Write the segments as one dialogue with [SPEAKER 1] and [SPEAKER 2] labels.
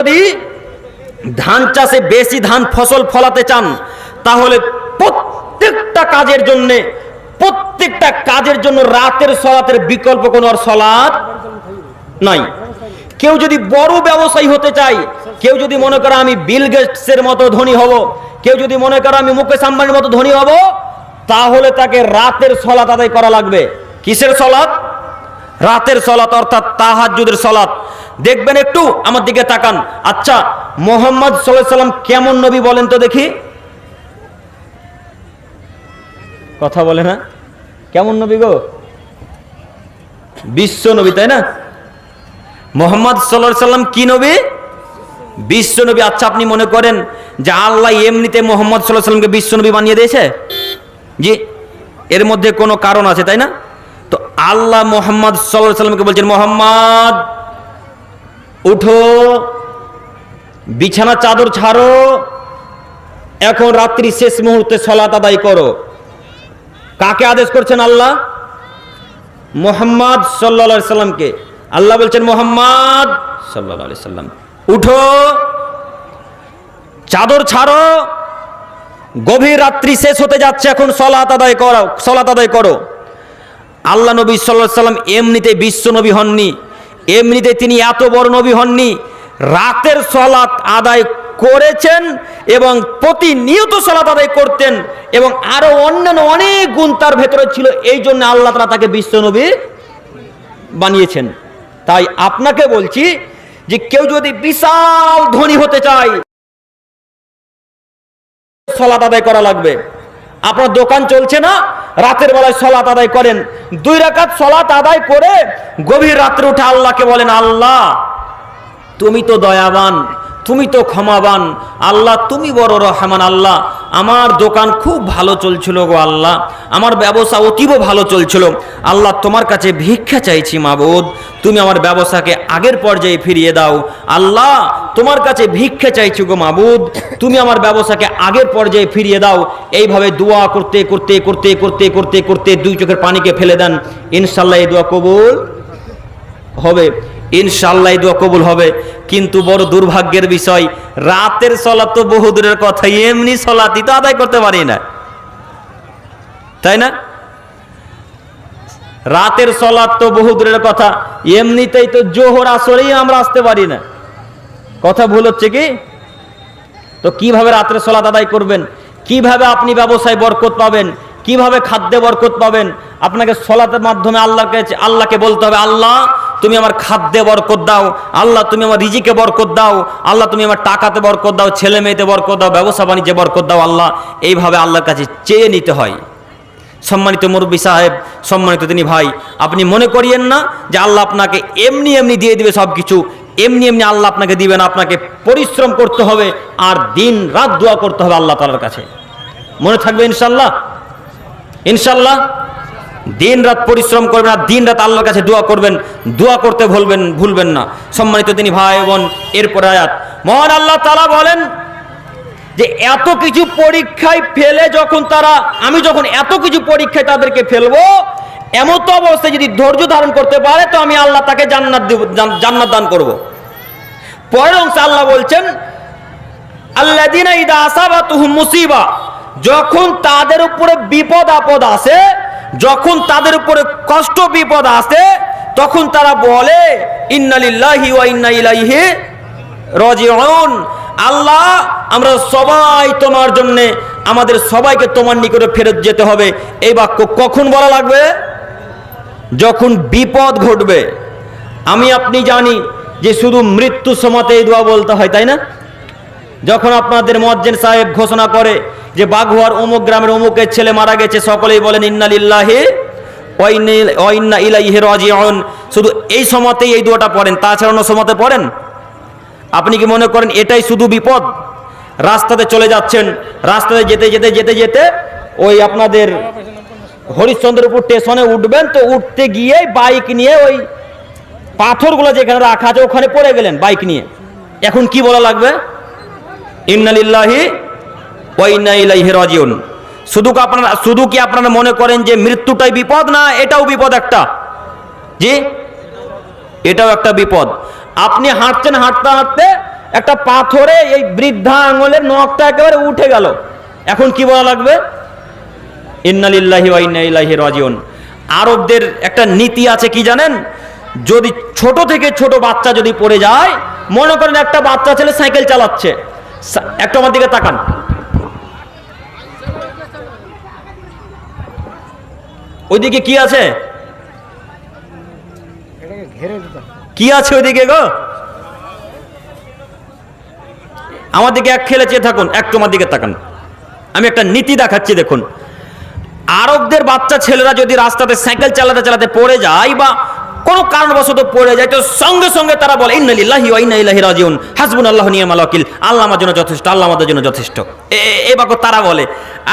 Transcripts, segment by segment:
[SPEAKER 1] যদি ধান চাষে বেশি ধান ফসল ফলাতে চান তাহলে প্রত্যেকটা কাজের জন্য রাতের সলাতের বিকল্প কোনো সলাত নাই। কেউ যদি বড় ব্যবসায়ী হতে চায়, কেউ যদি মনে করে আমি বিল গেটসের মতো ধনী হব, কেউ যদি মনে করে আমি মুকেশ আম্বানির মতো ধনী হব, তাহলে তাকে রাতের সলাত আদায় করা লাগবে। কিসের সলাত? রাতের সলাত, অর্থাৎ তাহাজ্জুদের সলাত। দেখবেন, একটু আমার দিকে তাকান। আচ্ছা, মুহাম্মদ সাল্লাল্লাহু আলাইহি সাল্লাম কেমন নবী বলেন তো দেখি? কথা বলে না? কেমন নবী গো? বিশ্ব নবী, তাই না? মুহাম্মদ সাল্লাল্লাহু আলাইহি সাল্লাম কি নবী? বিশ্ব নবী। আচ্ছা, আপনি মনে করেন যে আল্লাহ এমনিতে মুহাম্মদ সাল্লাল্লাহু আলাইহি সাল্লামকে বিশ্ব নবী বানিয়ে দিয়েছে? জি, এর মধ্যে কোনো কারণ আছে, তাই না? তো আল্লাহ মুহাম্মদ সাল্লাল্লাহু আলাইহি সাল্লামকে বলছেন, মুহাম্মদ উঠো, বিছানা চাদর ছাড়ো, এখন রাত্রি শেষ মুহূর্তে সালাত আদায় করো। কাকে আদেশ করছেন আল্লাহ? মুহাম্মদ সাল্লাল্লাহু আলাইহি সাল্লামকে। আল্লাহ বলছেন, মুহাম্মদ সাল্লাল্লাহু আলাইহি সাল্লাম উঠো, চাদর ছাড়ো, গভীর রাত্রি শেষ হতে যাচ্ছে, এখন সালাত আদায় করো। আল্লাহ নবী সাল্লাল্লাহু আলাইহি সাল্লাম এমনিতে বিশ্ব নবী হননি, এমনিতে তিনি এত বড় নবী হননি, রাতের সালাত আদায় করেছেন এবং প্রতিনিয়ত সালাত আদায় করতেন এবং আরো অন্যান্য অনেক গুণ তার ভেতরে ছিল। এই জন্য আল্লাহ তাআলা তাকে বিশ্ব নবী বানিয়েছেন। তাই আপনাকে বলছি যে কেউ যদি বিশাল ধনী হতে চায়, সালাত আদায় করা লাগবে। আপনার দোকান চলছে না, রাতের বেলায় সালাত আদায় করেন, 2 রাকাত সালাত আদায় করে গভীর রাত্রে উঠে আল্লাহকে বলেন, আল্লাহ তুমি তো দয়াবান, তুমি তো ক্ষমাবান, আল্লাহ তুমি বড় রহমান, আল্লাহ আমার দোকান খুব ভালো চলছিল গো আল্লাহ, আমার ব্যবসা অতীব ভালো চলছিল, আল্লাহ তোমার কাছে ভিক্ষা চাইছি মাবুদ, তুমি আমার ব্যবসাকে আগের পর্যায়ে ফিরিয়ে দাও, আল্লাহ তোমার কাছে ভিক্ষা চাইছি গো মাবুদ, তুমি আমার ব্যবসাকে আগের পর্যায়ে ফিরিয়ে দাও। এইভাবে দোয়া করতে করতে করতে করতে করতে করতে 2 চোখের পানিকে ফেলে দেন, ইনশাআল্লাহ এই দোয়া কবুল হবে, ইনশাআল্লাহ এই দোয়া কবুল হবে। কিন্তু বড় দুর্ভাগ্যের বিষয়, রাতের সালাত তো বহু দূরের কথা, এমনি সালাতই তো আদায় করতে পারি না, তাই না? রাতের সালাত তো বহু দূরের কথা, এমনিতেই তো জোহর আসরেই আমরা আসতে পারি না। কথা ভুল হচ্ছে কি? তো কিভাবে রাতের সালাত আদায় করবেন? কিভাবে আপনি ব্যবসায় বরকত পাবেন? কিভাবে খাদ্যে বরকত পাবেন? আপনাকে সালাতের মাধ্যমে আল্লাহকে বলতে হবে, আল্লাহ তুমি আমার খাদ্যে বরকত দাও, আল্লাহ তুমি আমার রিজিকে বরকত দাও, আল্লাহ তুমি আমার টাকাতে বরকত দাও, ছেলে মেয়েতে বরকত দাও, ব্যবসা বাণিজ্যে বরকত দাও, আল্লাহ এইভাবে আল্লাহর কাছে চেয়ে নিতে হয়। সম্মানিত মুরব্বী সাহেব, সম্মানিত তিনি ভাই, আপনি মনে করিয়েন না যে আল্লাহ আপনাকে এমনি এমনি দিয়ে দিবে সব কিছু, এমনি এমনি আল্লাহ আপনাকে দিবে না। আপনাকে পরিশ্রম করতে হবে আর দিন রাত দোয়া করতে হবে আল্লাহ তাআলার কাছে। মনে থাকবে ইনশাআল্লাহ? ইনশাআল্লাহ দিন রাত পরিশ্রম করবেন আর দিন রাত আল্লাহর কাছে দোয়া করবেন, দোয়া করতে ভুলবেন না। সম্মানিত তিনি ভাই বোন, এরপর আয়াত মহান আল্লাহ তাআলা বলেন যে এত কিছু পরীক্ষায় ফেলে আমি যখন এত কিছু পরীক্ষায় তাদেরকে ফেলবো, এমত অবস্থায় যদি ধৈর্য ধারণ করতে পারে তো আমি আল্লাহ তাকে জান্নাত দান করব। পরের অংশে আল্লাহ বলছেন, আল্লাযীনা ইযা আসাবাতুহুম মুসিবা, যখন তাদের উপরে বিপদ আপদ আসে, যখন তাদের উপরে কষ্ট বিপদ আসে, তখন তারা বলে ইন্না লিল্লাহি ওয়া ইন্না ইলাইহি রাজিউন, আল্লাহ আমরা সবাই তোমার জন্য, আমাদের সবাইকে তোমার নিকটে ফেরত যেতে হবে। এই বাক্য কখন বলা লাগবে? যখন বিপদ ঘটবে। আমি আপনি জানি যে শুধু মৃত্যু সময়তে এই দোয়া বলতে হয়, তাই না? যখন আপনাদের মুয়াজ্জিন সাহেব ঘোষণা করে যে বাঘুয়ার অমুক গ্রামের অমুকের ছেলে মারা গেছে, সকলেই বলেন ইন্না লিল্লাহি ওয়া ইন্না ইলাইহি রাজিউন, শুধু এই সময়তেই এই দোয়াটা পড়েন, তাছাড়া অন্য সময়তে পড়েন? আপনি কি মনে করেন এটাই শুধু বিপদ? রাস্তাতে চলে যাচ্ছেন, রাস্তাতে যেতে যেতে যেতে যেতে ওই আপনাদের হরিশ্চন্দ্রপুর স্টেশনে উঠবেন, তো উঠতে গিয়ে বাইক নিয়ে ওই পাথরগুলো যেখানে রাখা আছে ওখানে পড়ে গেলেন বাইক নিয়ে, এখন কি বলা লাগবে? ইন্না লিল্লাহি ওয়া ইন্না ইলাইহি রাজিউন। শুধু কি আপনারা মনে করেন যে মৃত্যুটাই বিপদ? না, এটাও বিপদ একটা। জি, এটাও একটা বিপদ। আপনি হাঁটছেন, হাঁটতে হাঁটতে একটা পাথরে এই বৃদ্ধা আঙুলের নখটা একেবারে উঠে গেল, এখন কি বলা লাগবে? ইন্না লিল্লাহি ওয়া ইন্না ইলাইহি রাজিউন। আরবদের একটা নীতি আছে কি জানেন? যদি ছোট থেকে ছোট বাচ্চা যদি পড়ে যায়, মনে করেন একটা বাচ্চা ছেলে সাইকেল চালাচ্ছে, একটু আমার দিকে তাকান, ওইদিকে কি আছে? কি আছে ওইদিকে গো? আমার দিকে এক খেলে চেয়ে থাকুন, একটু আমার দিকে তাকান, আমি একটা নীতি দেখাচ্ছি দেখুন। আরবদের বাচ্চা ছেলেরা যদি রাস্তাতে সাইকেল চালাতে চালাতে পড়ে যায় বা কোনো কারণবশত পড়ে যায়, তো সঙ্গে সঙ্গে তারা বলে ইন্না লিল্লাহি ওয়া ইন্না ইলাইহি রাজিউন, হাসবুনাল্লাহু ওয়া নি'মাল ওয়াকিল, আল্লাহ আমার জন্য যথেষ্ট, আল্লাহ আমাদের জন্য যথেষ্ট, এই বাক্য তারা বলে।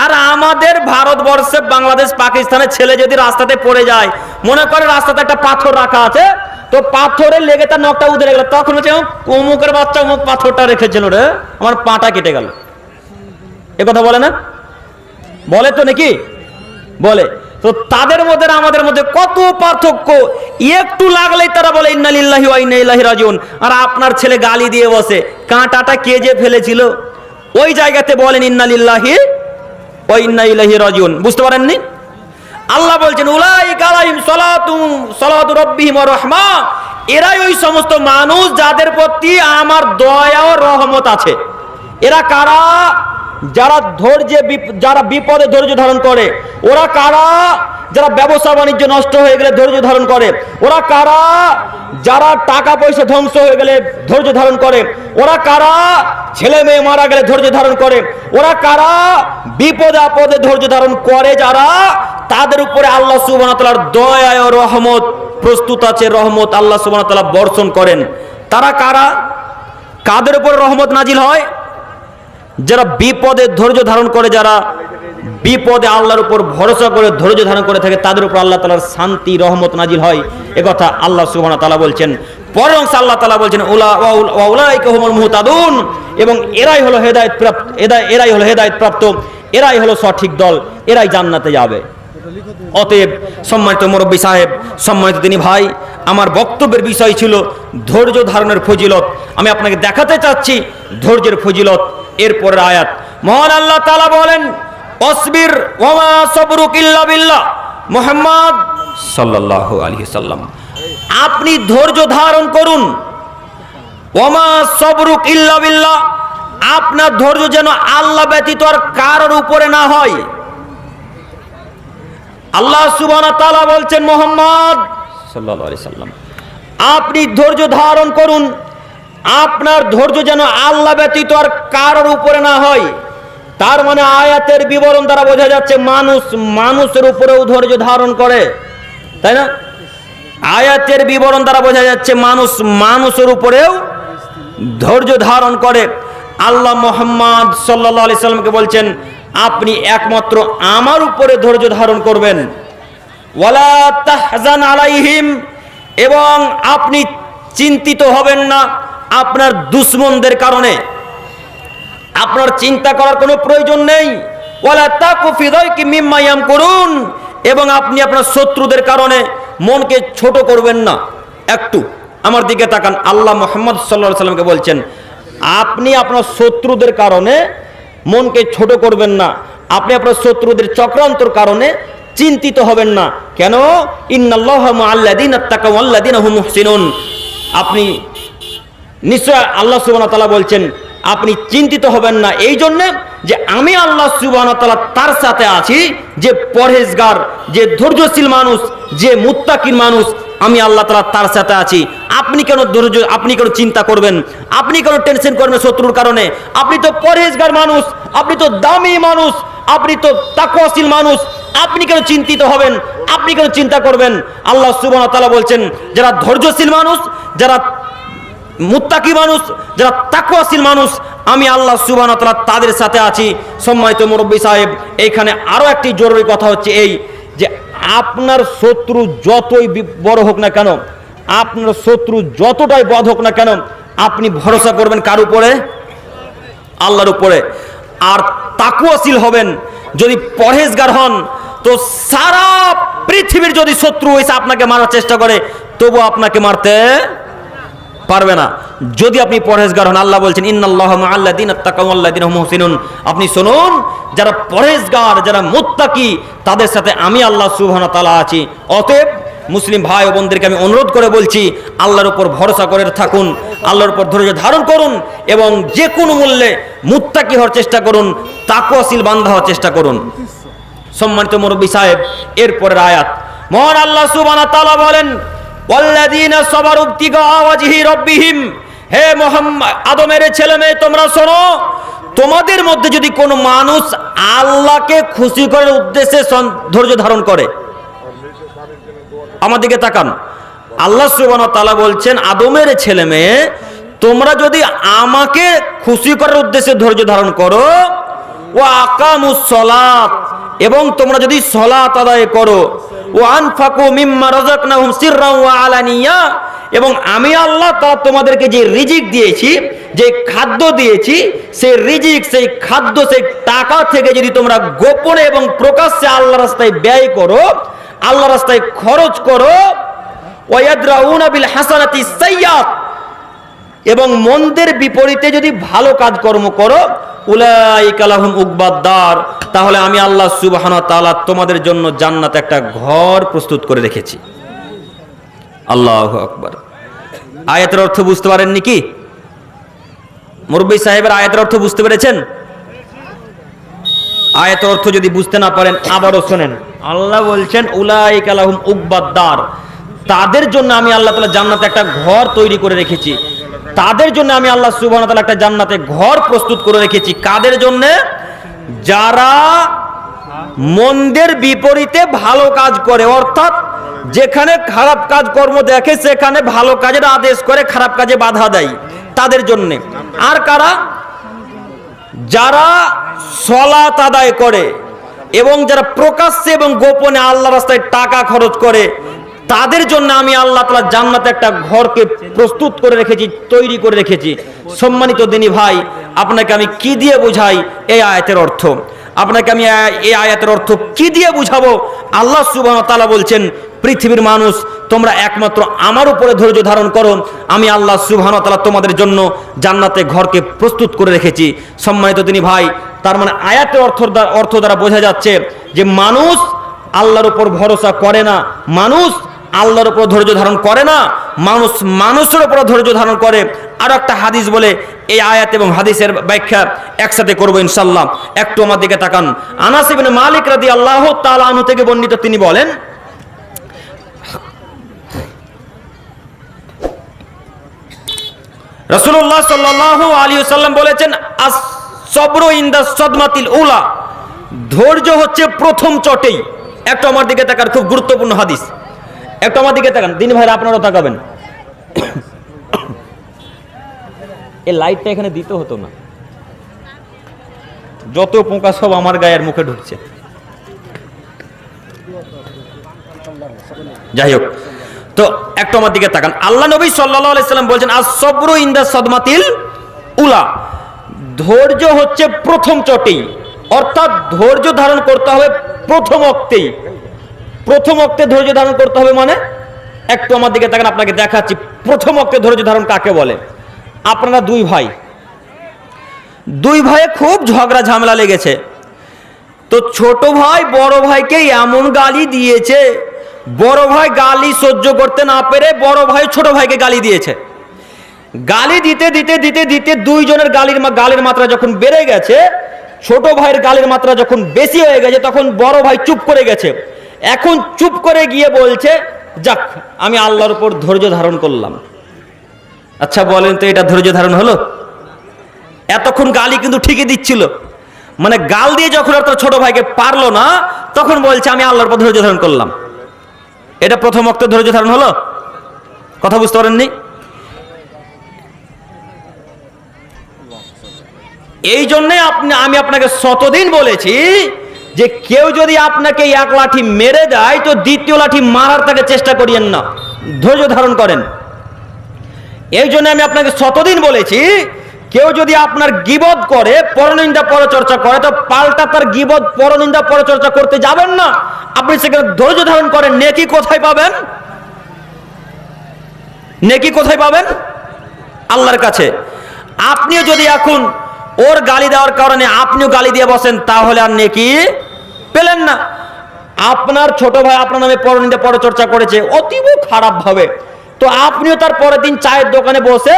[SPEAKER 1] আর আমাদের ভারতবর্ষে, বাংলাদেশ, পাকিস্তানের ছেলে যদি রাস্তাতে পড়ে যায়, মনে করে রাস্তাতে একটা পাথর রাখা আছে, তো পাথরে লেগে তার নখটা উদরে গেল, তখন হচ্ছে অমুকের বাচ্চা অমুক পাথরটা রেখেছিল রে, আমার পাটা কেটে গেল। এ কথা বলে না? বলে তো নাকি? বলে। তো তাদের মধ্যে আমাদের মধ্যে কত পার্থক্য, একটু লাগলেই তারা বলে ইন্না লিল্লাহি ওয়া ইন্না ইলাইহি রাজিউন। আর আপনার ছেলে গালি দিয়ে বসে, কাঁটাটা কে যে ফেলেছিল ওই জায়গাতে বলেন ইন্না লিল্লাহি ওয়া ইন্না ইলাইহি রাজিউন। বুঝতে পারেননি? আল্লাহ বলছেন উলাইকা আলাইহিম সালাতু রাব্বিহিম ওয়া রাহমা, এরাই ওই সমস্ত মানুষ যাদের প্রতি আমার দয়া ও রহমত আছে। এরা কারা? যারা যারা বিপদে ধৈর্য ধারণ করে। ওরা কারা? যারা ব্যবসা বাণিজ্য নষ্ট হয়ে গেলে ধৈর্য ধারণ করে। ওরা কারা? যারা টাকা পয়সা ধ্বংস হয়ে গেলে ধৈর্য ধারণ করে। ওরা কারা? ছেলে মেয়ে মারা গেলে ধৈর্য ধারণ করে। ওরা কারা? বিপদে আপদে ধৈর্য ধারণ করে যারা, তাদের উপরে আল্লাহ সুবহানাহু ওয়া তাআলার দয়া ও রহমত প্রস্তুত আছে, রহমত আল্লাহ সুবহানাহু ওয়া তাআলা বর্ষণ করেন। তারা কারা? কাদের উপর রহমত নাজিল হয়? যারা বিপদে ধৈর্য ধারণ করে, যারা বিপদে আল্লাহর উপর ভরসা করে ধৈর্য ধারণ করে থাকে, তাদের উপর আল্লাহ তাআলার শান্তি রহমত নাজিল হয়। একথা আল্লাহ সুবহানাহু ওয়া তাআলা বলছেন। পরং আল্লাহ তাআলা বলছেন উলাইকা হুমুল মুহতাদুন, এবং এরাই হলো হেদায়েতপ্রাপ্ত, এরাই হলো হেদায়েতপ্রাপ্ত, এরাই হলো সঠিক দল, এরাই জান্নাতে যাবে। অতএব সম্মানিত মুরব্বী সাহেব, সম্মানিত তিনি ভাই, আমার বক্তব্যের বিষয় ছিল ধৈর্য ধারণের ফজিলত। আমি আপনাকে দেখাতে চাচ্ছি ধৈর্যের ফজিলত। এরপরের আয়াত মহান আল্লাহ তাআলা বলেন অসবির ওয়া মা সাবরুক ইল্লা বিল্লাহ। মুহাম্মদ সাল্লাল্লাহু আলাইহি সাল্লাম, আপনি ধৈর্য ধারণ করুন। ওয়া মা সাবরুক ইল্লা বিল্লাহ, আপনার ধৈর্য যেন আল্লাহ ব্যতীত আর কারোর উপরে না হয়। আল্লাহ সুবহানাহু ওয়া তাআলা বলছেন মুহাম্মদ সাল্লাল্লাহু আলাইহি সাল্লাম, আপনি ধৈর্য ধারণ করুন, আপনার ধৈর্য যেন আল্লাহ ব্যতীত আর কারোর উপরে না হয়। তার মানে আয়াতের বিবরণ দ্বারা বোঝা যাচ্ছে মানুষের উপরেও ধৈর্য ধারণ করে, তাই না? আয়াতের বিবরণ দ্বারা বোঝা যাচ্ছে মানুষের উপরেও ধৈর্য ধারণ করে। আল্লাহ মুহাম্মদ সাল্লাল্লাহু আলাইহি সাল্লামকে বলছেন আপনি একমাত্র আমার উপরে ধৈর্য ধারণ করবেন। ওয়ালা তাহজান আলাইহিম, এবং আপনি চিন্তিত হবেন না আপনার দুশমনদের কারণে, আপনার চিন্তা করার কোনো প্রয়োজন নেই। ওয়ালা তাকু ফি যায়কি মিম্মা ইয়ামকুরুন, এবং আপনি আপনার শত্রুদের কারণে মনকে ছোট করবেন না। একটু আমার দিকে তাকান, আল্লাহ মুহাম্মদ সাল্লাল্লাহু আলাইহি সাল্লামকে বলছেন আপনি আপনার শত্রুদের কারণে মনকে ছোট করবেন না, আপনি আপনার শত্রুদের চক্রান্তর কারণে চিন্তিত হবেন না। কেন? ইন্নাল্লাহা মাআল্লাযিনা তাকাউ ওয়াল্লাযিনা হুম মুহসিনুন, আপনি নিশ্চয় আল্লাহ সুবহানাহু ওয়া তাআলা বলছেন আপনি চিন্তিত হবেন না এই জন্য যে আমি আল্লাহ সুবহানাহু ওয়া তাআলা তার সাথে আছি, যে পরহেজগার, যে ধৈর্যশীল মানুষ, যে মুত্তাকিন মানুষ, আমি আল্লাহ তাআলা তার সাথে আছি। আপনি কেন চিন্তা করবেন? আপনি কেন টেনশন করবেন শত্রুর কারণে? আপনি তো পরহেজগার মানুষ, আপনি তো দামি মানুষ, আপনি তো তাকওয়াশীল মানুষ, আপনি কেন চিন্তিত হবেন? আপনি কেন চিন্তা করবেন? আল্লাহ সুবহানাহু ওয়া তাআলা বলছেন যারা ধৈর্যশীল মানুষ, যারা মুত্তাকি মানুষ, যারা তাকওয়াশীল মানুষ, আমি আল্লাহ সুবহানাহু ওয়া তাআলা তাদের সাথে আছি। সম্মানিত মুরব্বী সাহেব, এইখানে আরো একটি জরুরি কথা হচ্ছে এই যে আপনার শত্রু যতই বড় হোক না কেন, আপনার শত্রু যতটাই বদ হোক না কেন, আপনি ভরসা করবেন কার উপরে? আল্লাহর উপরে। আর তাকওয়াশীল হবেন, যদি পরহেজগার হন, তো সারা পৃথিবীর যদি শত্রু এসে আপনাকে মারার চেষ্টা করে তবু আপনাকে মারতে পারবে না যদি আপনি পরহেজগার হন। আল্লাহ বলছেন ইন্নাল্লাহা মাআল্লাযিনা তাকাউ ওয়াল্লাযিনা হুম মুহসিনুন। আপনি শুনুন, যারা পরহেজগার, যারা মুত্তাকি, তাদের সাথে আমি আল্লাহ সুবহানাহু ওয়া তাআলা আছি। অতএব মুসলিম ভাই ও বোনদেরকে আমি অনুরোধ করে বলছি, আল্লাহর উপর ভরসা করে থাকুন, আল্লাহর উপর ধৈর্য ধারণ করুন এবং যে কোনো মূল্যে মুত্তাকি হওয়ার চেষ্টা করুন, তাকওয়াশীল বান্দা হওয়ার চেষ্টা করুন। সম্মানিত মুরব্বী সাহেব, এরপরের আয়াত মহান আল্লাহ সুবহানাহু ওয়া তাআলা বলেন ওয়াল্লাযীনা সাবারু ইবতিগা ওয়াজহি রাব্বিহিম। হে মুহাম্মদ, আদমের ছেলে মেয়ে তোমরা শোনো, তোমাদের মধ্যে যদি কোনো মানুষ আল্লাহকে খুশি করার উদ্দেশ্যে ধৈর্য ধারণ করে, আমার দিকে তাকান, আল্লাহ সুবহানাহু ওয়া তাআলা বলছেন আদমের ছেলে মেয়ে তোমরা যদি আমাকে খুশি করার উদ্দেশ্যে ধৈর্য ধারণ করো, ওয়া আকামুস সালাত, এবং তোমরা যদি সালাত আদায় করো, ওয়া আনফাকু মিম্মা রাযাকনাহুম সিররান ওয়া আলানিয়া, এবং আমি আল্লাহ তাআলা তোমাদেরকে যে রিজিক দিয়েছি, যে খাদ্য দিয়েছি, সেই রিজিক, সেই খাদ্য, সেই টাকা থেকে যদি তোমরা গোপনে এবং প্রকাশ্যে আল্লাহর রাস্তায় ব্যয় করো, আল্লাহর রাস্তায় খরচ করো, ওয়ায়াদরাউনা বিল হাসানাতি সাইয়্যাত, এবং মন্দের বিপরীতে যদি ভালো কাজকর্ম করো, উলাইকা লাহুম উকবাদ্দার, তাহলে আমি আল্লাহ সুবহানাহু ওয়া তাআলা তোমাদের জন্য জান্নাতে একটা ঘর প্রস্তুত করে রেখেছি। আল্লাহু আকবার। আয়াতের অর্থ বুঝতে পারেননি কি মুরব্বী সাহেবের? আয়াতের অর্থ বুঝতে পেরেছেন? আয়াতের অর্থ যদি বুঝতে না পারেন আবারও শোনেন। আল্লাহ বলছেন উলাইকা লাহুম উকবাদ্দার, তাদের জন্য আমি আল্লাহ তাআলা জান্নাতে একটা ঘর তৈরি করে রেখেছি। তাদের জন্য আমি আল্লাহ সুবহানাহু ওয়া তাআলা একটা জান্নাতে ঘর প্রস্তুত করে রেখেছি। কাদের জন্য? যারা মন্দের বিপরীতে ভালো কাজ করে, অর্থাৎ যেখানে খারাপ কাজ কর্ম দেখে সেখানে ভালো কাজের আদেশ করে, খারাপ কাজে বাধা দেয়, তাদের জন্য। আর কারা? যারা সালাত আদায় করে এবং যারা প্রকাশ্যে এবং গোপনে আল্লাহর রাস্তায় টাকা খরচ করে, তাদের জন্য আমি আল্লাহ তাআলা জান্নাতে একটা ঘরকে প্রস্তুত করে রেখেছি, তৈরি করে রেখেছি। সম্মানিত দিনী ভাই, আপনাকে আমি কি দিয়ে বুঝাই এই আয়াতের অর্থ? আপনাকে আমি এই আয়াতের অর্থ কি দিয়ে বুঝাবো? আল্লাহ সুবহানাহু ওয়া তাআলা বলছেন পৃথিবীর মানুষ তোমরা একমাত্র আমার উপরে ধৈর্য ধারণ করো, আমি আল্লাহ সুবহানাহু ওয়া তাআলা তোমাদের জন্য জান্নাতে ঘরকে প্রস্তুত করে রেখেছি। সম্মানিত দিনী ভাই, তার মানে আয়াতের অর্থ দ্বারা বোঝা যাচ্ছে যে মানুষ আল্লাহর উপর ভরসা করে না, মানুষ আল্লাহর উপর ধৈর্য ধারণ করে না, মানুষ মানুষের উপর ধৈর্য ধারণ করে। আর একটা হাদিস বলে এই আয়াত এবং হাদিসের ব্যাখ্যা একসাথে করবো ইনশাআল্লাহ। একটু আমার দিকে তাকান। আনাস ইবনে মালিক রাদিয়াল্লাহু তাআলা আনহু থেকে বর্ণিত, তিনি বলেন রাসূলুল্লাহ সাল্লাল্লাহু আলাইহি ওয়াসাল্লাম বলেছেন আস-সাবরু ইনদা সাদমাতিল উলা, ধৈর্য হচ্ছে প্রথম চটেই। একটু আমার দিকে তাকান, খুব গুরুত্বপূর্ণ হাদিস। একটু আমার দিকে তাকান, দিনী ভাইরা আপনারাও তাকাবেন। এই লাইটটা এখানে দিতে হতো না, যত পোকা সব আমার গায়ের মুখে ঢুকছে। যাই হোক, তো একটু আমার দিকে তাকান। আল্লাহ নবী সাল্লাল্লাহু আলাইহি সাল্লাম বলছেন আস-সাবরু ইনদা সাদমাতিল উলা, ধৈর্য হচ্ছে প্রথম চটেই, অর্থাৎ ধৈর্য ধারণ করতে হবে প্রথম অক্তেই। প্রথম অক্তে ধৈর্য ধারণ করতে হবে মানে, একটু আমার দিকে তাকান, আপনাকে দেখাচ্ছি প্রথম অক্তে ধৈর্য ধারণ কাকে বলে। আপনারা দুই ভাইয়ে খুব ঝগড়া ঝামেলা লেগেছে, তো ছোট ভাই বড় ভাইকে এমন গালি দিয়েছে, বড় ভাই গালি সহ্য করতে না পেরে বড় ভাই ছোট ভাইকে গালি দিয়েছে। গালি দিতে দিতে দিতে দিতে দুইজনের গালির মাত্রা যখন বেড়ে গেছে, ছোট ভাইয়ের গালির মাত্রা যখন বেশি হয়ে গেছে, তখন বড় ভাই চুপ করে গেছে। এখন চুপ করে গিয়ে বলছে, যাক আমি আল্লাহর উপর ধৈর্য ধারণ করলাম। আচ্ছা বলেন তো, এটা ধৈর্য ধারণ হলো? এতক্ষণ গালি কিন্তু ঠিকই দিচ্ছিল, মানে গাল দিয়ে যখন আর তার ছোট ভাইকে পারলো না, তখন বলছে আমি আল্লাহর উপর ধৈর্য ধারণ করলাম। এটা প্রথম অক্তে ধৈর্য ধারণ হলো? কথা বুঝতে পারেননি? এই জন্যে আমি আপনাকে শতদিন বলেছি যে কেউ যদি আপনাকে এক লাঠি মেরে দেয় তো দ্বিতীয় লাঠি মারার তাকে চেষ্টা করিয়েন না, ধৈর্য ধারণ করেন। এই জন্য আমি আপনাকে শতদিন বলেছি কেউ যদি আপনার গীবত করে, পরনিন্দা পরচর্চা করে, তো পাল্টা তার গীবত পরনিন্দা পরচর্চা করতে যাবেন না, আপনি সেখানে ধৈর্য ধারণ করেন। নেকি কোথায় পাবেন? নেকি কোথায় পাবেন? আল্লাহর কাছে। আপনিও যদি এখন ওর গালি দেওয়ার কারণে আপনিও গালি দিয়ে বসেন, তাহলে আর নেকি পেলেন না। আপনার ছোট ভাই আপনার নামে পরনিন্দা পরচর্চা করেছে অতীব খারাপ ভাবে, তো আপনিও তার পরের দিন চায়ের দোকানে বসে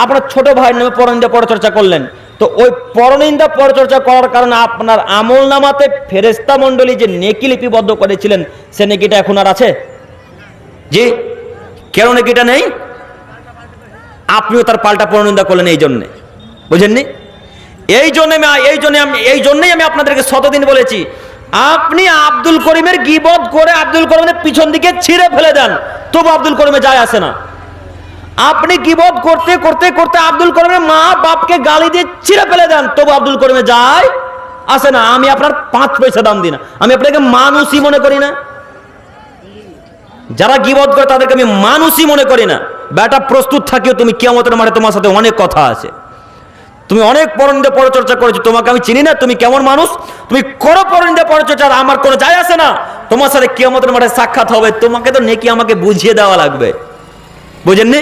[SPEAKER 1] আপনার ছোট ভাইয়ের নামে পরনিন্দা পরচর্চা করলেন, তো ওই পরনিন্দা পরচর্চা করার কারণে আপনার আমল নামাতে ফেরেশতা মণ্ডলী যে নেকি লিপিবদ্ধ করেছিলেন, সে নেকিটা এখন আর আছে? জি, কেন নেকিটা নেই? আপনিও তার পাল্টা পরনিন্দা করলেন এই জন্যে, বুঝেননি? এই জন্যই আমি আপনাদেরকে শতদিন বলেছি, আপনি আব্দুল করিমের গীবত করে আব্দুল করিমের পিছন দিকে ছিঁড়ে ফেলে দেন, তবু আব্দুল করিমে যায় আসে না। আপনি গীবত করতে করতে করতে আব্দুল করিমের মা বাপকে গালি দিয়ে ছিঁড়ে ফেলে দেন, তবু আব্দুল করিমে যায় আসে না। আমি আপনার 5 পয়সা দাম দিই না, আমি আপনাকে মানুষই মনে করি না। যারা গীবত করে তাদেরকে আমি মানুষই মনে করি না। বেটা প্রস্তুত থাকিও, তুমি কিয়ামতের মাঠে তোমার সাথে অনেক কথা আছে। তুমি অনেক পরনিন্দা পরচর্চা করেছো, তোমাকে আমি চিনি না, তুমি কেমন মানুষ, তুমি করো পরনিন্দা পরচর্চা, আমার কোনো যায় আসে না। তোমার সাথে কিয়ামতের মাঠে সাক্ষাৎ হবে, তোমাকে তো নেকি আমাকে বুঝিয়ে দেওয়া লাগবে, বুঝেননি?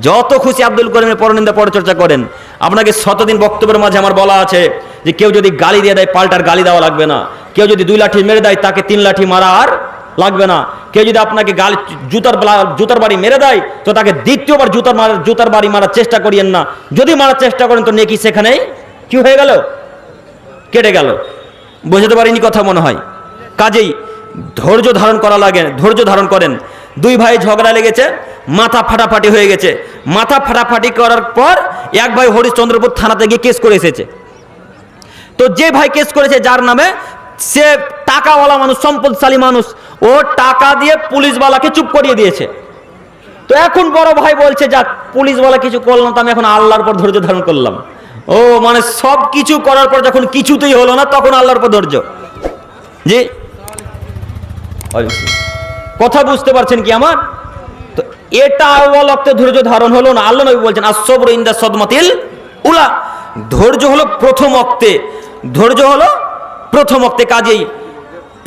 [SPEAKER 1] যত খুশি আব্দুল করিমের পরনিন্দা পরচর্চা করেন। আপনাকে শতদিন বক্তব্যের মাঝে আমার বলা আছে যে কেউ যদি গালি দিয়ে দেয় পাল্টার গালি দেওয়া লাগবে না, কেউ যদি 2 লাঠি মেরে দেয় তাকে 3 লাঠি মারা আর লাগবে না, কেউ যদি আপনাকে গালি জুতার বাড়ি মেরে দেয় তো তাকে দ্বিতীয়বার জুতার বাড়ি মারার চেষ্টা করিয়েন না। যদি মারার চেষ্টা করেন তো নেকি সেখানেই কি হয়ে গেল, কেটে গেল। বুঝতে পারিনি কথা মনে হয়। কাজেই ধৈর্য ধারণ করা লাগে, ধৈর্য ধারণ করেন। 2 ভাই ঝগড়া লেগেছে, মাথা ফাটাফাটি হয়ে গেছে। মাথা ফাটাফাটি করার পর এক ভাই হরিশ্চন্দ্রপুর থানাতে গিয়ে কেস করে এসেছে। তো যে ভাই কেস করেছে যার নামে, সে টাকাওয়ালা মানুষ, সম্পদশালী মানুষ, ও টাকা দিয়ে পুলিশওয়ালাকে চুপ করিয়ে দিয়েছে। তো এখন বড় ভাই বলছে যাক পুলিশওয়ালা কিছু করলাম, তো আমি এখন আল্লাহর পর ধৈর্য ধারণ করলাম। ও মানে সব কিছু করার পর যখন কিছুতেই হলো না, তখন আল্লাহর পর ধৈর্য। জি, কথা বুঝতে পারছেন কি আমার? তো এটা অবলক্তে ধৈর্য ধারণ হলো না। আল্লাহ নবী বলছেন আসসবরু ইনদা সদমাতিল উলা, ধৈর্য হলো প্রথম অক্তে, ধৈর্য হলো প্রথম অক্তে। কাজেই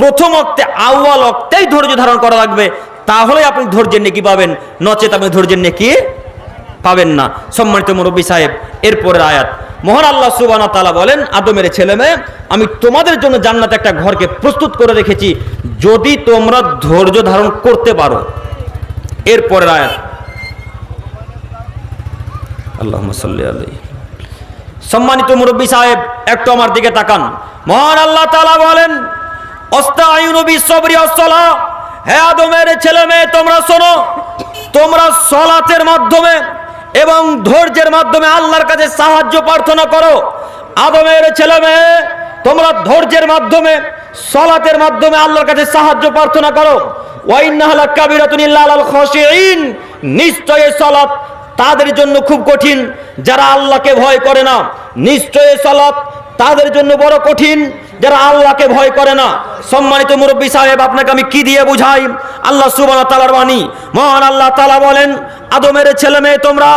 [SPEAKER 1] প্রথম অক্তে আউয়াল অক্তেই ধৈর্য ধারণ করা লাগবে, তাহলে আপনি ধৈর্যের নেকি পাবেন, নচেত আপনি ধৈর্যের নেকি পাবেন না। সম্মানিত মুরব্বী সাহেব, এরপরের আয়াত মহান আল্লাহ সুবহানাহু ওয়া তাআলা বলেন, আদমের ছেলে মেয়ে, আমি তোমাদের জন্য জান্নাতে একটা ঘরকে প্রস্তুত করে রেখেছি, যদি তোমরা ধৈর্য ধারণ করতে পারো। এরপরের আয়াত, আল্লাহুম্মা সাল্লি আলাইহি। সম্মানিত মুরব্বী সাহেব, একটু আমার দিকে তাকান। মহান আল্লাহ তাআলা বলেন, আস্তাঈনু বিস-সাবরি ওয়াস-সালাহ, হে আদমের ছেলে মেয়ে তোমরা শোনো, তোমরা সালাতের মাধ্যমে এবং ধৈর্যের মাধ্যমে আল্লাহর কাছে সাহায্য প্রার্থনা করো। আদমের ছেলে মেয়ে তোমরা ধৈর্যের মাধ্যমে সালাতের মাধ্যমে আল্লাহর কাছে সাহায্য প্রার্থনা করো। ওয়া ইন্নাহা লাকাবীরাতুন ইল্লা আলাল খাশিঈন, নিশ্চয়ই সালাত তাদের জন্য খুব কঠিন যারা আল্লাহকে ভয় করে না। নিশ্চয়ই সালাত তাদের জন্য বড় কঠিন যারা আল্লাহকে ভয় করে না। সম্মানিত মুরব্বী সাহেব, আপনাকে আমি কি দিয়ে বুঝাই? আল্লাহ সুবহানাহু ওয়া তাআলার বাণী। মহান আল্লাহ তাআলা বলেন, আদমের ছেলে মেয়ে তোমরা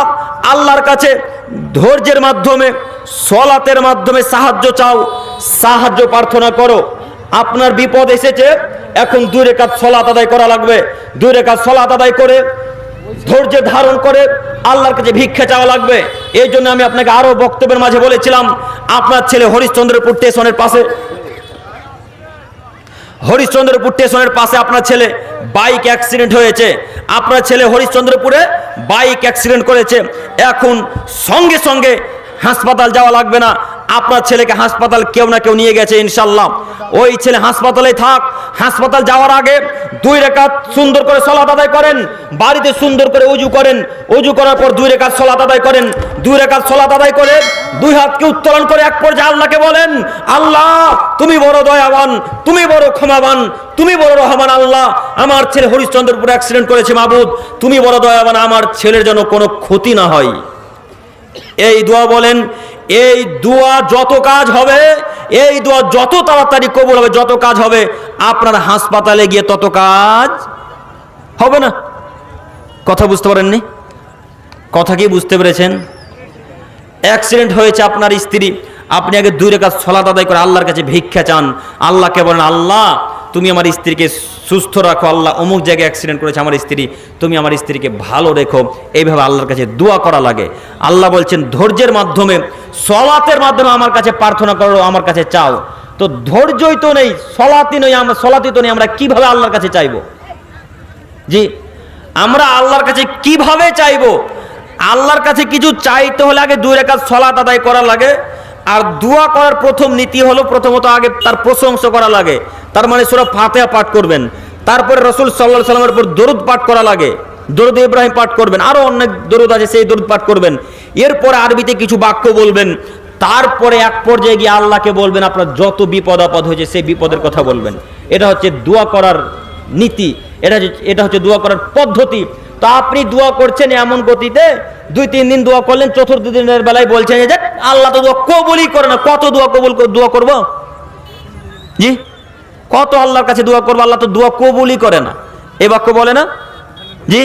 [SPEAKER 1] আল্লাহর কাছে ধৈর্যের মাধ্যমে সালাতের মাধ্যমে সাহায্য চাও, সাহায্য প্রার্থনা করো। আপনার বিপদ এসেছে, এখন 2 রাকাত সালাত আদায় করা লাগবে। 2 রাকাত সালাত আদায় করে ধৈর্য ধারণ করে আল্লাহর কাছে ভিক্ষা চাওয়া লাগবে। এই জন্য আমি আপনাকে আরো বক্তব্যের মাঝে বলেছিলাম, আপনার ছেলে হরিশ্চন্দ্রপুর স্টেশনের পাশে আপনার ছেলে বাইক অ্যাক্সিডেন্ট হয়েছে। আপনার ছেলে হরিশ্চন্দ্রপুরে বাইক অ্যাক্সিডেন্ট করেছে, এখন সঙ্গে সঙ্গে হাসপাতাল যাওয়া লাগবে না, আপনার ছেলেকে হাসপাতাল কেউ না কেউ নিয়ে গেছে ইনশাআল্লাহ। ওই ছেলে হাসপাতালে থাক, হাসপাতাল যাওয়ার আগে 2 রাকাত সুন্দর করে সালাত আদায় করেন, বাড়িতে সুন্দর করে ওযু করেন, ওযু করার পর 2 রাকাত সালাত আদায় করেন। 2 রাকাত সালাত আদায় করে 2 হাতকে উত্তোলন করে এক পর্যায়ে আল্লাহকে বলেন, আল্লাহ তুমি বড় দয়াবান, তুমি বড় ক্ষমাবান, তুমি বড় রহমান। আল্লাহ, আমার ছেলে হরিশ্চন্দ্রপুর অ্যাক্সিডেন্ট করেছে, মাবুদ তুমি বড় দয়াবান, আমার ছেলের যেন কোনো ক্ষতি না হয়। এই দোয়া বলেন। এই দোয়া যত কাজ হবে, এই দোয়া যত তাড়াতাড়ি কবুল হবে, যত কাজ হবে, আপনার হাসপাতালে গিয়ে তত কাজ হবে না। কথা বুঝতে পারেননি? কথা কি বুঝতে পেরেছেন? অ্যাক্সিডেন্ট হয়েছে আপনার স্ত্রী, আপনি আগে 2 রাকাত সালাত আদায় করে আল্লাহর কাছে ভিক্ষা চান। আল্লাহকে বলেন, আল্লাহ তুমি আমার স্ত্রীকে সুস্থ রাখো আল্লাহ, অমুক জায়গায় অ্যাক্সিডেন্ট করেছে আমার স্ত্রী, তুমি আমার স্ত্রীকে ভালো রেখো। এইভাবে আল্লাহর কাছে দোয়া করা লাগে। আল্লাহ বলছেন ধৈর্যের মাধ্যমে, সলাতের মাধ্যমে আমার কাছে প্রার্থনা করো, আমার কাছে চাও। তো ধৈর্যই তো নেই, সলাতই তো নেই, আমরা কিভাবে আল্লাহর কাছে চাইবো? জি, আমরা আল্লাহর কাছে কিভাবে চাইবো? আল্লাহর কাছে কিছু চাইতে হলে আগে 2 রাকাত সালাত আদায় করা লাগে। আর দোয়া করার প্রথম নীতি হলো প্রথমত আগে তার প্রশংসা করা লাগে। তার মানে সূরা ফাতিহা পাঠ করবেন, তারপরে রাসূল সাল্লাল্লাহু আলাইহি ওয়াসাল্লামের উপর দরুদ পাঠ করা লাগে, দরুদ ইব্রাহিম পাঠ করবেন, আরো অনেক দরুদ আছে সেই দরুদ পাঠ করবেন। এরপরে আরবিতে কিছু বাক্য বলবেন, তারপরে এক পর্যায়ে গিয়ে আল্লাহকে বলবেন আপনার যত বিপদ আপদ হয়েছে সেই বিপদের কথা বলবেন। এটা হচ্ছে দোয়া করার নীতি, এটা হচ্ছে দোয়া করার পদ্ধতি। তো আপনি দোয়া করছেন এমন গতিতে 2-3 দিন দোয়া করলেন, চতুর্থ দিনের বেলায় বলছেন যে আল্লাহ তো দোয়া কবুলই করে না। কত দোয়া করব? জি, কত আল্লাহর কাছে দোয়া করবো, আল্লাহ তো দোয়া কবুলই করে না। এই বাক্য বলে না? জি,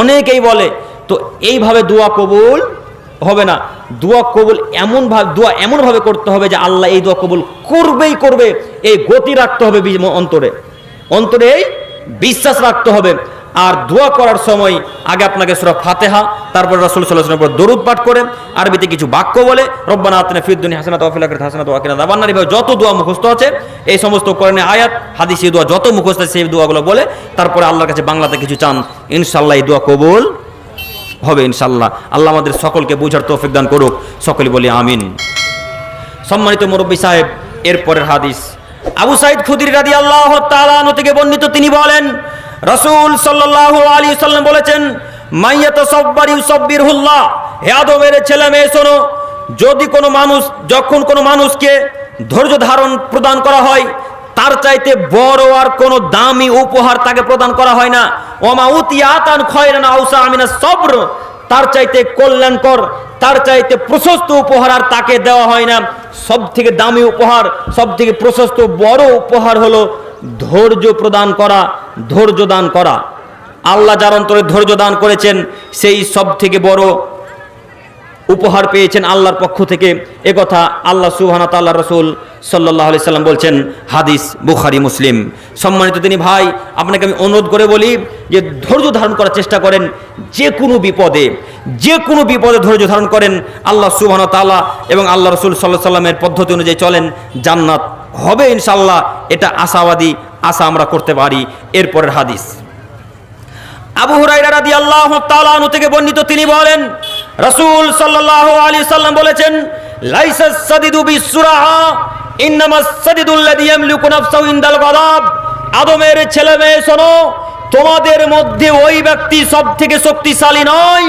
[SPEAKER 1] অনেকেই বলে। তো এইভাবে দোয়া কবুল হবে না। দোয়া কবুল এমনভাবে করতে হবে যে আল্লাহ এই দোয়া কবুল করবেই করবে, এই গতি রাখতে হবে অন্তরে এই বিশ্বাস রাখতে হবে। আর দোয়া করার সময় আগে আপনাকে সূরা ফাতিহা, তারপর রাসূল সাল্লাল্লাহু আলাইহি ওয়াসাল্লামের উপর দরুদ পাঠ করে আরবিতে কিছু বাক্য বলে রব্বানা আতিনা ফিদ দুনিয়া হাসানাতাও ওয়া ফিল আখিরাতি হাসানাতাও ওয়া কিনা আযাবান্নার, যত দোয়া মুখস্থ আছে এই সমস্ত কোরআনে আয়াত হাদিসে দোয়া যত মুখস্থ আছে সেই দোয়াগুলো বলে তারপরে আল্লাহর কাছে বাংলাতে কিছু চান, ইনশাআল্লাহ এই দোয়া কবুল হবে ইনশাআল্লাহ। আল্লাহ আমাদের সকলকে বুঝার তৌফিক দান করুক, সকলে বলি আমিন। সম্মানিত মুরব্বী সাহেব, এরপরের হাদিস আবু সাঈদ খুদরি রাদিয়াল্লাহু তাআলা আনহু থেকে বর্ণিত, তিনি বলেন রাসূল সাল্লাল্লাহু আলাইহি ওয়াসাল্লাম বলেছেন মাইয়াতাসাব্বার ইউসাব্বিরহুল্লাহ। হে আদমের ছেলে মেয়ে শোনো, যখন কোনো মানুষকে ধৈর্য ধারণ প্রদান করা হয় তার চাইতে বড় আর কোনো দামি উপহার তাকে প্রদান করা হয় না। ওমা উতিয়াতান খায়রান আওসা মিনাস সবর, তার চাইতে কল্যাণকর, তার চাইতে প্রশস্ত উপহার আর তাকে দেওয়া হয় না। সব থেকে দামি উপহার, সব থেকে প্রশস্ত বড় উপহার হলো ধৈর্য প্রদান করা, ধৈর্য দান করা। আল্লাহ যার অন্তরে ধৈর্য দান করেছেন সেই সব থেকে বড় উপহার পেয়েছেন আল্লাহর পক্ষ থেকে। একথা আল্লাহ সুবহানাহু ওয়া তাআলা রাসূল সাল্লাল্লাহু আলাইহি সাল্লাম বলছেন, হাদিস বুখারী মুসলিম। সম্মানিত তিনি ভাই, আপনাকে আমি অনুরোধ করে বলি যে ধৈর্য ধারণ করার চেষ্টা করেন। যে কোনো বিপদে ধৈর্য ধারণ করেন, আল্লাহ সুবহানাহু ওয়া তাআলা এবং আল্লাহ রাসূল সাল্লাল্লাহু আলাইহি সাল্লামের পদ্ধতি অনুযায়ী চলেন, জান্নাত হবে ইনশাআল্লাহ। এটা আশা আমরা করতে পারি। এরপরের হাদিস আবু হুরায়রা রাদিয়াল্লাহু তাআলা আনহু থেকে বর্ণিত, তিনি বলেন রাসূল সাল্লাল্লাহু আলাইহি সাল্লাম বলেছেন লাইসাস সাদিদু বিসুরাহা ইন্নামাস সাদিদুল্লাযী ইয়ামলিকু নাফসাহু ইনদাল গাদাব। আদমের ছেলে মেয়ে শোনো, তোমাদের মধ্যে ওই ব্যক্তি সবথেকে শক্তিশালী নয়,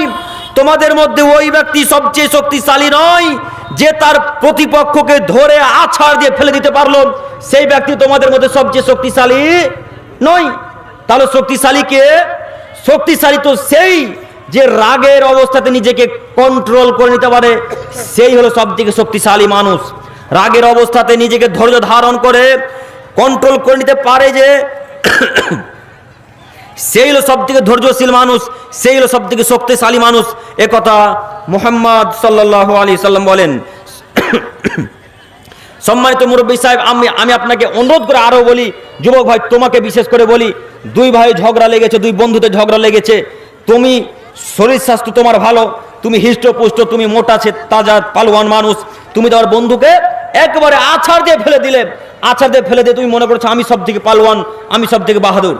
[SPEAKER 1] তোমাদের মধ্যে ওই ব্যক্তি সবচেয়ে শক্তিশালী নয় যে তার প্রতিপক্ষকে ধরে আছাড় দিয়ে ফেলে দিতে পারলো, সেই ব্যক্তি তোমাদের মধ্যে সবচেয়ে শক্তিশালী নয়। তাহলে শক্তিশালী কে? শক্তিশালী তো সেই যে রাগের অবস্থাতে নিজেকে কন্ট্রোল করে নিতে পারে, সেই হলো সব থেকে শক্তিশালী মানুষ। রাগের অবস্থাতে নিজেকে ধৈর্য ধারণ করে কন্ট্রোল করে নিতে পারে যে সেই হলো সব থেকে ধৈর্যশীল মানুষ, সেই হলো সব থেকে শক্তিশালী মানুষ। একথা মুহাম্মদ সাল্লাল্লাহু আলাইহি সাল্লাম বলেন। সম্মানিত মুরব্বী সাহেব, আমি আপনাকে অনুরোধ করে আরো বলি, যুবক ভাই তোমাকে বিশেষ করে বলি, 2 ভাই ঝগড়া লেগেছে, 2 বন্ধুতে ঝগড়া লেগেছে, তুমি শরীর স্বাস্থ্য তোমার ভালো, তুমি হৃষ্টপুষ্ট, তুমি মোটা তাজা পালোয়ান মানুষ, তুমি তোমার বন্ধুকে একবারে আছাড় দিয়ে ফেলে দিয়ে তুমি মনে করছো আমি সব থেকে পালোয়ান, আমি সব থেকে বাহাদুর।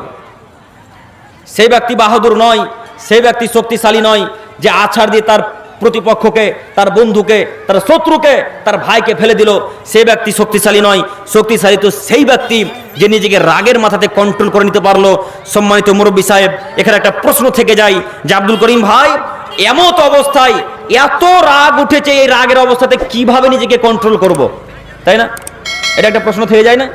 [SPEAKER 1] সেই ব্যক্তি বাহাদুর নয়, সেই ব্যক্তি শক্তিশালী নয় যে আছাড় দিয়ে তার প্রতিপক্ষকে, তার বন্ধুকে, তার শত্রুকে, তার ভাইকে ফেলে দিল। সেই ব্যক্তি শক্তিশালী নয়। শক্তিশালী তো সেই ব্যক্তি যে নিজেকে রাগের মাথাতে কন্ট্রোল করে নিতে পারলো। সম্মানিত মুরব্বী সাহেব, এখানে একটা প্রশ্ন থেকে যায় যে আব্দুল করিম ভাই, এমত অবস্থায় এত রাগ উঠেছে, এই রাগের অবস্থাতে কিভাবে নিজেকে কন্ট্রোল করব, তাই না? এটা একটা প্রশ্ন থেকে যায় না,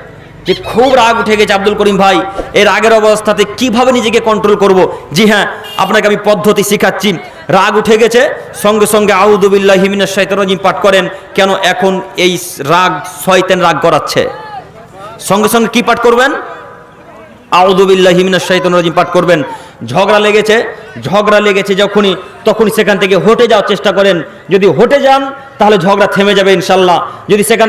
[SPEAKER 1] যে খুব রাগ উঠে গেছে আব্দুল করিম ভাই, এই রাগের অবস্থাতে কিভাবে নিজেকে কন্ট্রোল করব। জি হ্যাঁ, আপনাকে আমি পদ্ধতি শিখাচ্ছি। রাগ উঠে গেছে, সঙ্গে সঙ্গে আউযু বিল্লাহি মিনাশ শাইতানির রাজিম পাঠ করেন। কেন? এখন এই রাগ শয়তান রাগ করাচ্ছে। সঙ্গে সঙ্গে কি পাঠ করবেন? আউযু বিল্লাহি মিনাশ শাইতানির রাজিম পাঠ করবেন। ঝগড়া লেগেছে তখনই সেখান থেকে হটে যাওয়ার চেষ্টা করেন। যদি হটে যান তাহলে ঝগড়া থেমে যাবে ইনশাআল্লাহ। যদি সেখান